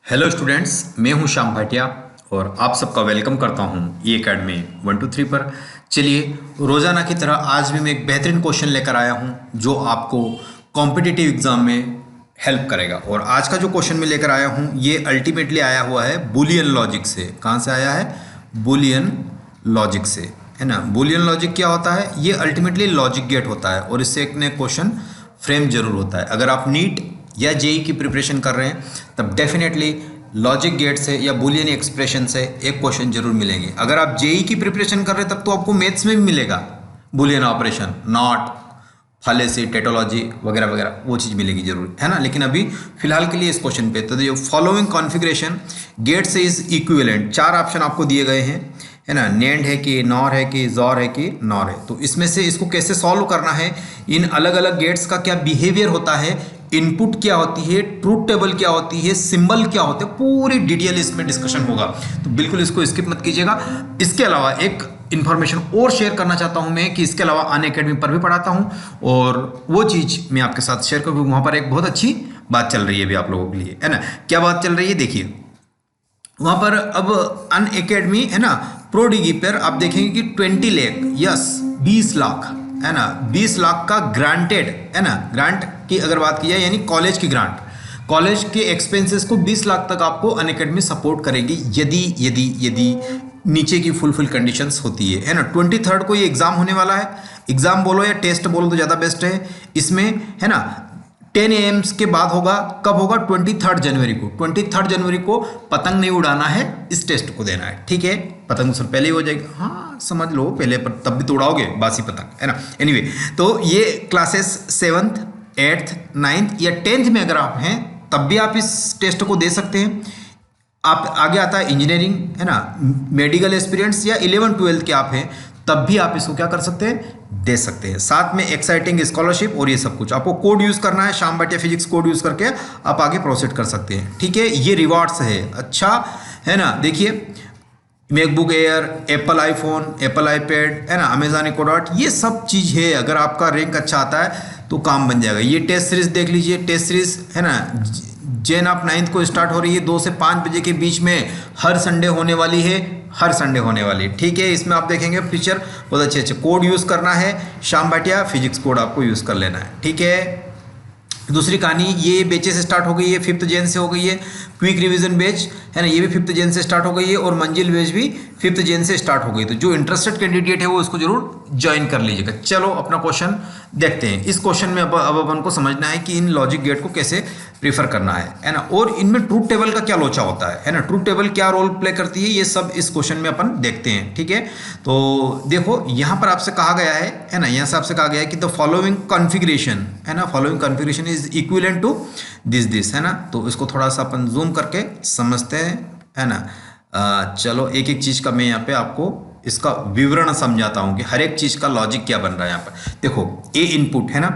Hello students, मैं हूं श्याम भाटिया और आप सबका वेलकम करता हूं ई अकेडमी 123 पर। चलिए, रोज़ाना की तरह आज भी मैं एक बेहतरीन क्वेश्चन लेकर आया हूं जो आपको कॉम्पिटिटिव एग्जाम में हेल्प करेगा। और आज का जो क्वेश्चन मैं लेकर आया हूं ये अल्टीमेटली आया हुआ है बूलियन लॉजिक से। कहाँ से आया है? बूलियन लॉजिक से, है ना। बूलियन लॉजिक क्या होता है? ये अल्टीमेटली लॉजिक गेट होता है और इससे एक ने क्वेश्चन फ्रेम जरूर होता है। अगर आप नीट या जेई की प्रिपरेशन कर रहे हैं तब डेफिनेटली लॉजिक गेट से या बूलियन एक्सप्रेशन से एक क्वेश्चन जरूर मिलेंगे। अगर आप जेई की प्रिपरेशन कर रहे हैं तब तो आपको मैथ्स में भी मिलेगा बूलियन ऑपरेशन, नॉट, फालेसी, टेटोलॉजी वगैरह वगैरह, वो चीज़ मिलेगी जरूर, है ना। लेकिन अभी फिलहाल के लिए इस क्वेश्चन पे तो जो फॉलोइंग कॉन्फ़िगरेशन गेट से इज इक्विवेलेंट, चार ऑप्शन आपको दिए गए हैं, है ना। नेंड है कि नॉर है कि जॉर है कि नॉर है। तो इसमें से इसको कैसे सॉल्व करना है, इन अलग अलग गेट्स का क्या बिहेवियर होता है, इनपुट क्या होती है, ट्रूथ टेबल क्या होती है, सिंबल क्या होते हैं, पूरी डिटेल इसमें डिस्कशन होगा। तो बिल्कुल इसको स्किप मत कीजिएगा। इसके अलावा एक इन्फॉर्मेशन और शेयर करना चाहता हूं मैं कि इसके अलावा अनअकैडमी पर भी पढ़ाता हूं और वो चीज़ मैं आपके साथ शेयर करूँ। वहाँ पर एक बहुत अच्छी बात चल रही है अभी आप लोगों के लिए, है ना। क्या बात चल रही है देखिए, वहाँ पर अब अनअकैडमी, है ना, प्रो डिगी पर आप देखेंगे कि 20 लाख, यस 20 लाख, है ना, 20 लाख का ग्रांटेड, है ना। ग्रांट की अगर बात की जाए यानी कॉलेज की ग्रांट, कॉलेज के एक्सपेंसेस को 20 लाख तक आपको अनअकैडमी सपोर्ट करेगी यदि यदि यदि नीचे की फुलफिल कंडीशंस होती है ना। 23 को ये एग्जाम होने वाला है। एग्जाम बोलो या टेस्ट बोलो तो ज़्यादा बेस्ट है इसमें, है ना। 10 AM के बाद होगा। कब होगा? 23 जनवरी को। 23 जनवरी को पतंग नहीं उड़ाना है, इस टेस्ट को देना है, ठीक है। पतंग सर पहले ही हो जाएगी, हाँ समझ लो पहले, पर तब भी तो उड़ाओगे बासी पतंग, है ना। एनीवे, तो ये क्लासेस 7th 8th 9th या 10th में अगर आप हैं तब भी आप इस टेस्ट को दे सकते हैं। आप आगे आता है इंजीनियरिंग, है ना, मेडिकल एस्पिरेंट्स या 11th-12th के आप हैं तब भी आप इसको क्या कर सकते हैं? दे सकते हैं। साथ में एक्साइटिंग स्कॉलरशिप और ये सब कुछ आपको कोड यूज़ करना है, Shyam Bhatia physics code use करके आप आगे प्रोसीड कर सकते हैं, ठीक है। ये रिवार्ड्स है, अच्छा, है ना। देखिए, MacBook air, Apple iPhone, Apple iPad, है ना, अमेजॉन इको डॉट, ये सब चीज़ है। अगर आपका रैंक अच्छा आता है तो काम बन जाएगा। ये टेस्ट सीरीज देख लीजिए, टेस्ट सीरीज, है ना, जैन ऑफ 9th को स्टार्ट हो रही है 2 से 5 बजे के बीच में, हर संडे होने वाली है, हर संडे होने वाली है, ठीक है। इसमें आप देखेंगे फीचर बहुत अच्छे अच्छे, कोड यूज़ करना है, श्याम भाटिया फिजिक्स कोड आपको यूज़ कर लेना है, ठीक है। दूसरी कहानी, ये बेचे से स्टार्ट हो गई है, 5th जैन से हो गई है। क्विक रिवीजन बैच, है ना, ये भी 5th जैन से स्टार्ट हो गई है और मंजिल बैच भी 5th जैन से स्टार्ट हो गई। तो जो इंटरेस्टेड कैंडिडेट है वो इसको जरूर ज्वाइन कर लीजिएगा। चलो अपना क्वेश्चन देखते हैं। इस क्वेश्चन में अब अपन को समझना है कि इन लॉजिक गेट को कैसे प्रीफर करना है ना, और इनमें ट्रूथ टेबल का क्या लोचा होता है ना, ट्रूथ टेबल क्या रोल प्ले करती है, ये सब इस क्वेश्चन में अपन देखते हैं, ठीक है। तो देखो यहाँ पर आपसे कहा गया है ना, यहाँ से आपसे कहा गया है कि द फॉलोइंग कॉन्फ़िगरेशन, है ना, following configuration is equivalent to this, है ना। तो इसको थोड़ा सा अपन जूम करके समझते हैं, है ना। चलो एक एक चीज़ का मैं यहाँ पे आपको इसका विवरण समझाता हूँ कि हर एक चीज़ का लॉजिक क्या बन रहा है यहाँ पर। देखो, ए इनपुट, है ना,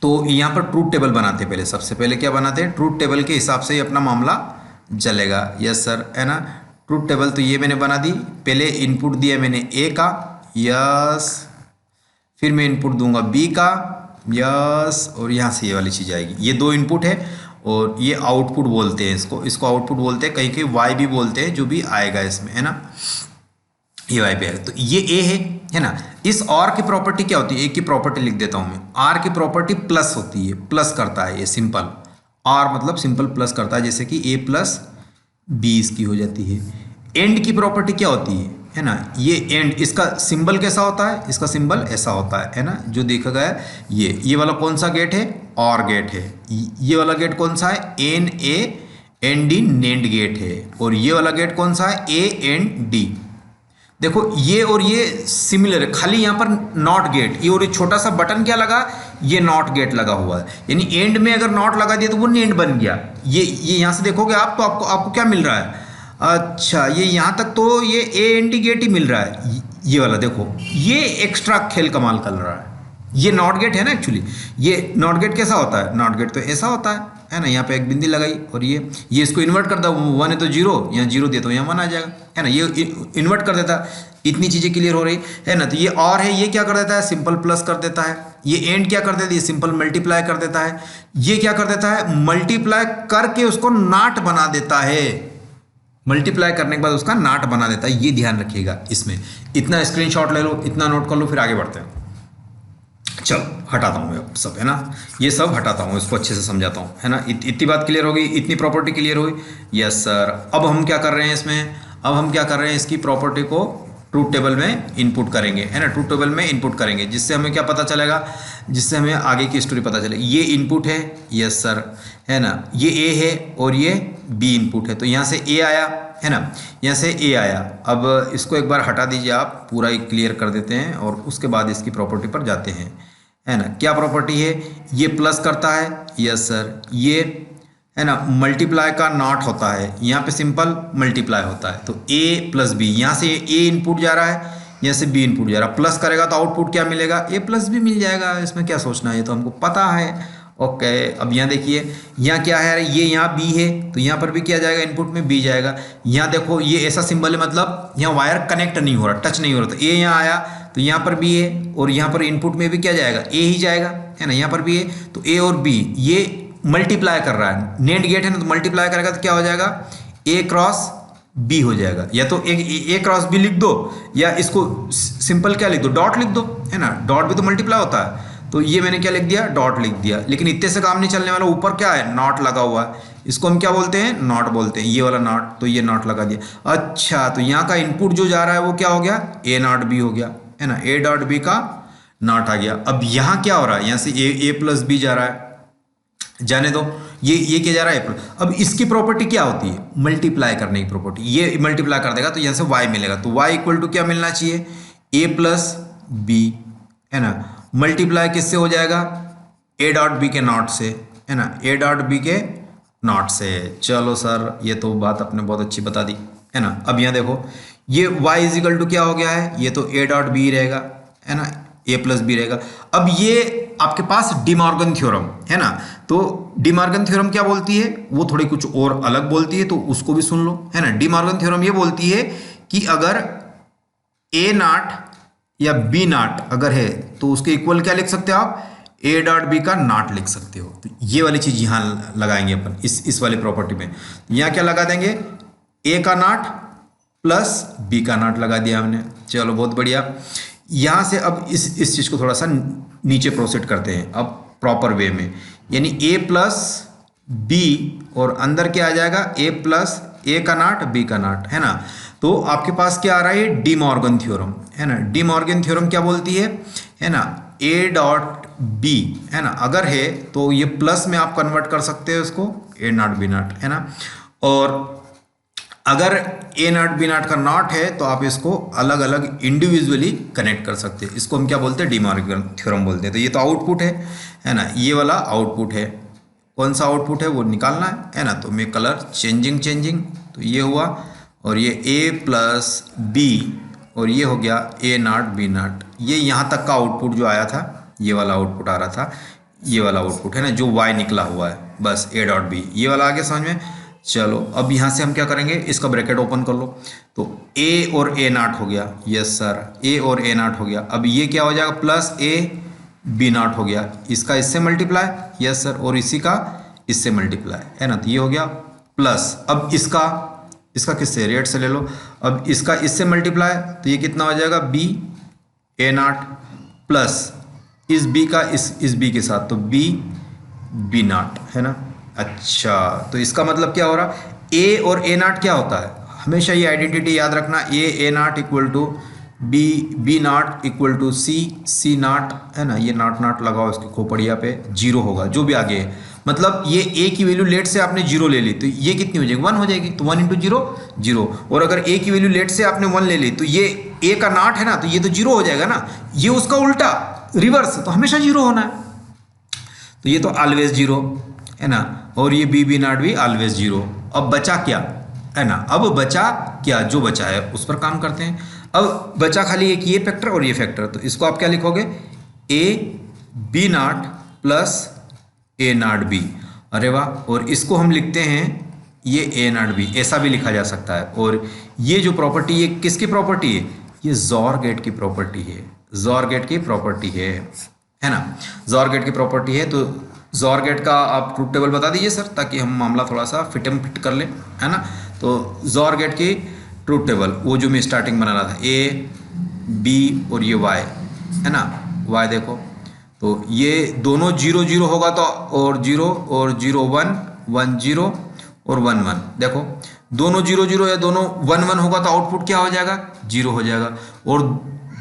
तो यहाँ पर ट्रूथ टेबल बनाते हैं। पहले सबसे पहले क्या बनाते हैं? ट्रूथ टेबल के हिसाब से ही अपना मामला चलेगा, यस सर, है ना। ट्रूथ टेबल तो ये मैंने बना दी। पहले इनपुट दिया मैंने ए का, यस, फिर मैं इनपुट दूंगा बी का, यस, और यहाँ से ये वाली चीज़ आएगी। ये 2 इनपुट है और ये आउटपुट बोलते हैं इसको आउटपुट बोलते हैं, कहीं कहीं वाई भी बोलते हैं, जो भी आएगा इसमें, है ना, ये वाई पे आएगा। तो ये ए है ना। इस और की प्रॉपर्टी क्या होती है? ए की प्रॉपर्टी लिख देता हूं मैं। आर की प्रॉपर्टी प्लस होती है, प्लस करता है ये, सिंपल आर मतलब सिंपल प्लस करता है, जैसे कि ए प्लस बी इसकी हो जाती है। एंड की प्रॉपर्टी क्या होती है ना, ये एंड, इसका सिंबल कैसा होता है? इसका सिंबल ऐसा होता है ना, जो देखा गया है। ये वाला कौन सा गेट है? और गेट है। ये वाला गेट कौन सा है? N A N D, NAND gate है। और ये वाला गेट कौन सा है? A N D. देखो ये और ये सिमिलर है, खाली यहाँ पर नॉट गेट, ये और ये छोटा सा बटन क्या लगा? ये नॉट गेट लगा हुआ है, यानी एंड में अगर नॉट लगा दिया तो वो नेंड बन गया। ये यहाँ से देखोगे आप तो आपको क्या मिल रहा है? अच्छा, ये यहाँ तक तो ये ए एन टी गेट ही मिल रहा है। ये वाला देखो, ये एक्स्ट्रा खेल कमाल कर रहा है। ये नॉट गेट है ना एक्चुअली। ये नॉट गेट कैसा होता है? नॉट गेट तो ऐसा होता है ना, यहाँ पे एक बिंदी लगाई और ये इसको इन्वर्ट कर दो, 1 है तो 0, यहाँ 0 दे तो यहाँ 1 आ जाएगा, है ना। ये इन्वर्ट कर देता, इतनी चीजें क्लियर हो रही है ना। तो ये और है, ये क्या कर देता है, सिंपल प्लस कर देता है। ये एंड क्या कर देता है, ये सिंपल मल्टीप्लाई कर देता है। ये क्या कर देता है, मल्टीप्लाई करके उसको नॉट बना देता है, मल्टीप्लाई करने के बाद उसका नॉट बना देता है। ये ध्यान रखिएगा इसमें। इतना स्क्रीनशॉट ले लो, इतना नोट कर लो, फिर आगे बढ़ते हैं। चलो हटाता हूँ मैं सब, है ना, ये सब हटाता हूँ, इसको अच्छे से समझाता हूँ, है ना। इतनी बात क्लियर हो गई, इतनी प्रॉपर्टी क्लियर हुई। Yes sir. अब हम क्या कर रहे हैं इसमें, अब हम क्या कर रहे हैं, इसकी प्रॉपर्टी को ट्रूथ टेबल में इनपुट करेंगे, है ना। ट्रूथ टेबल में इनपुट करेंगे, जिससे हमें क्या पता चलेगा, जिससे हमें आगे की स्टोरी पता चले। ये इनपुट है, यस सर, है ना। ये ए है और ये बी इनपुट है, तो यहाँ से ए आया, है ना, यहाँ से ए आया। अब इसको एक बार हटा दीजिए आप, पूरा ही क्लियर कर देते हैं और उसके बाद इसकी प्रॉपर्टी पर जाते हैं, है ना। क्या प्रॉपर्टी है, ये प्लस करता है, यस सर। ये है ना मल्टीप्लाई का नॉट होता है, यहाँ पे सिंपल मल्टीप्लाई होता है। तो ए प्लस बी, यहाँ से ए इनपुट जा रहा है, यहाँ से बी इनपुट जा रहा है। प्लस करेगा तो आउटपुट क्या मिलेगा, ए प्लस बी मिल जाएगा। इसमें क्या सोचना है, ये तो हमको पता है। ओके, अब यहाँ देखिए, यहाँ क्या है, ये यहाँ बी है, तो यहाँ पर भी क्या जाएगा, इनपुट में बी जाएगा। यहाँ देखो ये ऐसा सिंबल है, मतलब यहाँ वायर कनेक्ट नहीं हो रहा, टच नहीं हो रहा। तो ए यहाँ आया तो यहाँ पर बी है, और यहाँ पर इनपुट में भी क्या जाएगा, ए ही जाएगा, है ना। यहाँ पर भी है, तो ए और बी ये मल्टीप्लाई कर रहा है, नेट गेट है ना, तो मल्टीप्लाई करेगा तो क्या हो जाएगा, ए क्रॉस बी हो जाएगा। या तो एक ए क्रॉस बी लिख दो, या इसको सिंपल क्या लिख दो, डॉट लिख दो, है ना। डॉट भी तो मल्टीप्लाई होता है, तो ये मैंने क्या लिख दिया, डॉट लिख दिया। लेकिन इतने से काम नहीं चलने वाला, ऊपर क्या है, नॉट लगा हुआ है, इसको हम क्या बोलते हैं, नॉट बोलते हैं, ये वाला नॉट। तो ये नॉट लगा दिया। अच्छा, तो यहाँ का इनपुट जो जा रहा है वो क्या हो गया, ए नॉट बी हो गया, है ना। ए डॉट बी का नॉट आ गया। अब यहाँ क्या हो रहा है, यहाँ से ए प्लस बी जा रहा है, जाने दो। ये क्या जा रहा है, अब इसकी प्रॉपर्टी क्या होती है, मल्टीप्लाई करने की प्रॉपर्टी। ये मल्टीप्लाई कर देगा तो यहाँ से y मिलेगा, तो y इक्वल टू क्या मिलना चाहिए, a प्लस बी, है ना। मल्टीप्लाई किससे हो जाएगा, a डॉट बी के नॉट से, है ना, a डॉट बी के नॉट से। चलो सर, ये तो बात आपने बहुत अच्छी बता दी, है ना। अब यहाँ देखो, ये y इजिकल टू क्या हो गया है, ये तो a डॉट बी रहेगा, है ना, a प्लस बी रहेगा। अब ये आपके पास डिमॉर्गन थ्योरम है ना, तो डिमॉर्गन थ्योरम क्या बोलती है, वो थोड़ी कुछ और अलग बोलती है, तो उसको भी सुन लो, है ना। डिमॉर्गन थ्योरम ये बोलती है कि अगर ए नॉट या बी नॉट अगर है, तो उसके इक्वल क्या लिख सकते हो आप, ए डॉट बी का नॉट लिख सकते हो। तो ये वाली चीज यहाँ लगाएंगे अपन, इस वाली प्रॉपर्टी में। यहाँ क्या लगा देंगे, ए का नॉट प्लस बी का नॉट लगा दिया हमने। चलो बहुत बढ़िया। यहाँ से अब इस चीज़ को थोड़ा सा नीचे प्रोसीड करते हैं अब प्रॉपर वे में, यानी a प्लस बी और अंदर क्या आ जाएगा, a प्लस ए का नॉट बी का नॉट, है ना। तो आपके पास क्या आ रहा है, डी मॉर्गन थ्योरम, है ना। डी मॉर्गन थ्योरम क्या बोलती है ना, a डॉट बी, है ना, अगर है तो ये प्लस में आप कन्वर्ट कर सकते हो इसको, a नॉट बी नॉट, है ना। और अगर ए नॉट बी नॉट का नॉट है तो आप इसको अलग अलग इंडिविजुअली कनेक्ट कर सकते हैं। इसको हम क्या बोलते हैं, डी मॉर्गन थ्योरम बोलते हैं। तो ये तो आउटपुट है ना, ये वाला आउटपुट है। कौन सा आउटपुट है वो निकालना है ना। तो मैं कलर चेंजिंग, तो ये हुआ, और ये ए प्लस बी, और ये हो गया ए नॉट बी नॉट। ये यहाँ तक का आउटपुट जो आया था, ये वाला आउटपुट आ रहा था, ये वाला आउटपुट है ना, जो वाई निकला हुआ है, बस ए डॉट बी, ये वाला आगे समझ में। चलो अब यहाँ से हम क्या करेंगे, इसका ब्रैकेट ओपन कर लो, तो a और a नॉट हो गया, यस सर, a और a नॉट हो गया। अब ये क्या हो जाएगा, प्लस a b नॉट हो गया, इसका इससे मल्टीप्लाई, यस सर, और इसी का इससे मल्टीप्लाई, है ना। तो ये हो गया प्लस, अब इसका किससे, रेट से ले लो। अब इसका इससे मल्टीप्लाई, तो ये कितना हो जाएगा, b a नॉट प्लस इस b का इस b के साथ, तो b नॉट, है ना। अच्छा, तो इसका मतलब क्या हो रहा, a और a नॉट क्या होता है, हमेशा ये आइडेंटिटी याद रखना, a not equal to b not equal to c not, है ना। ये नॉट लगाओ इसके खोपड़िया पे, जीरो होगा जो भी आगे है। मतलब ये a की वैल्यू लेट से आपने जीरो ले ली तो ये कितनी हो जाएगी, 1 हो जाएगी। तो 1 इंटू जीरो, जीरो। और अगर a की वैल्यू लेट से आपने 1 ले ली तो ये a का नॉट है ना, तो ये तो जीरो हो जाएगा ना। ये उसका उल्टा रिवर्स, तो हमेशा जीरो होना है, तो ये तो ऑलवेज जीरो, है ना। और ये बी नॉट भी ऑलवेज जीरो। अब बचा क्या, है ना, अब बचा क्या, जो बचा है उस पर काम करते हैं। अब बचा खाली एक ये फैक्टर और ये फैक्टर, तो इसको आप क्या लिखोगे, a b not plus a not b. अरे वाह, और इसको हम लिखते हैं ये ए नॉट बी, ऐसा भी लिखा जा सकता है। और ये जो प्रॉपर्टी, ये किसकी प्रॉपर्टी है, ये जॉर गेट की प्रॉपर्टी है, जॉर गेट की प्रॉपर्टी है ना, जॉर गेट की प्रॉपर्टी है। तो जॉर गेट का आप ट्रूथ टेबल बता दीजिए सर, ताकि हम मामला थोड़ा सा फिट कर लें, है ना। तो जॉर गेट की ट्रूथ टेबल वो जो मैं स्टार्टिंग बना रहा था, ए बी और ये वाई, है ना, वाई देखो, तो ये दोनों 0 0 होगा तो और 0 1 1 0 और 1 1, देखो दोनों 0 0 या दोनों 1 1 होगा तो आउटपुट क्या हो जाएगा, 0 हो जाएगा, और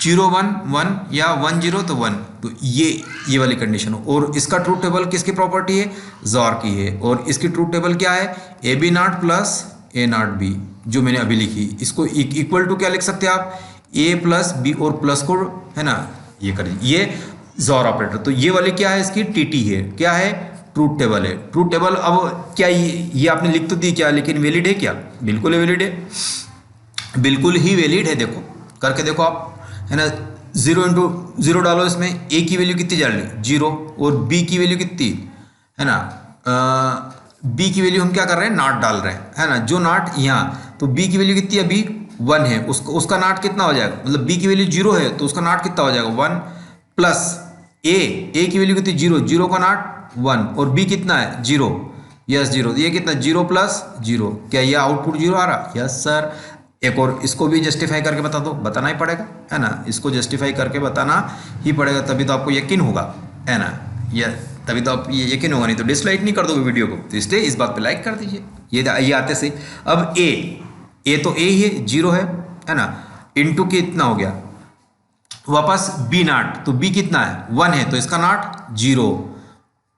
0 1 1 या 1 0 तो 1, तो ये वाली कंडीशन हो। और इसका ट्रूथ टेबल किसकी प्रॉपर्टी है, जॉर की है, और इसकी ट्रूथ टेबल क्या है, a b not plus a not b, जो मैंने अभी लिखी। इसको इक्वल टू क्या लिख सकते हैं आप, ए प्लस बी और प्लस को, है ना, ये करिए, ये जॉर ऑपरेटर। तो ये वाली क्या है, इसकी टीटी है, क्या है, ट्रूथ टेबल है। ट्रूथ टेबल अब क्या ये आपने लिख तो दी क्या, लेकिन वैलिड है क्या, बिल्कुल वैलिड है, बिल्कुल ही वैलिड है। देखो करके देखो आप, है ना, 0 इंटू 0 डालो, इसमें ए की वैल्यू कितनी जा रही, 0, और बी की वैल्यू कितनी, है ना, बी की वैल्यू हम क्या कर रहे हैं, नॉट डाल रहे हैं, है ना, जो नॉट यहाँ, तो बी की वैल्यू कितनी अभी 1 है, उसका नॉट कितना हो जाएगा, मतलब बी की वैल्यू 0 है तो उसका नॉट कितना हो जाएगा 1, प्लस ए की वैल्यू कितनी 0, 0 का नॉट 1, और बी कितना है 0, यस 0, ये कितना 0 प्लस 0, क्या ये आउटपुट 0 आ रहा, यस सर। एक और इसको भी जस्टिफाई करके बता दो, बताना ही पड़ेगा, है ना, इसको जस्टिफाई करके बताना ही पड़ेगा, तभी तो आपको यकीन होगा, है ना, ये तभी तो आप ये यकीन होगा, नहीं तो डिसलाइक नहीं कर दोगे वीडियो को। तो इसलिए इस बात पे लाइक कर दीजिए। ये आते से अब ए तो ए ही है, 0 है ना, इनटू के इतना हो गया, वापस बी नॉट, तो बी कितना है 1 है, तो इसका नॉट 0,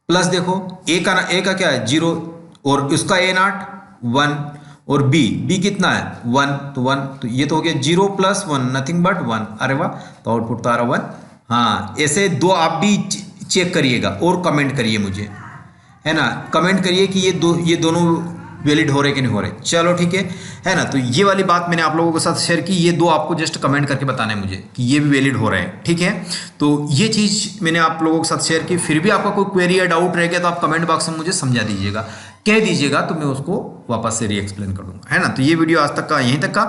प्लस देखो ए का क्या है 0, और उसका ए नॉट 1, और बी कितना है 1, तो 1, तो ये तो हो गया 0 प्लस 1 नथिंग बट 1, अरे वाह, तो आउटपुट तो आ रहा 1। हाँ, ऐसे दो आप भी चेक करिएगा और कमेंट करिए मुझे, है ना, कमेंट करिए कि ये दोनों वैलिड हो रहे कि नहीं हो रहे। चलो ठीक है ना, तो ये वाली बात मैंने आप लोगों के साथ शेयर की, ये दो आपको जस्ट कमेंट करके बताना है मुझे कि ये भी वैलिड हो रहे हैं, ठीक है। तो ये चीज़ मैंने आप लोगों के साथ शेयर की। फिर भी आपका कोई क्वेरी या डाउट रह गया तो आप कमेंट बॉक्स में मुझे समझा दीजिएगा, कह दीजिएगा, तो मैं उसको वापस से री एक्सप्लेन कर दूंगा, है ना। तो ये वीडियो आज तक का यहीं तक का।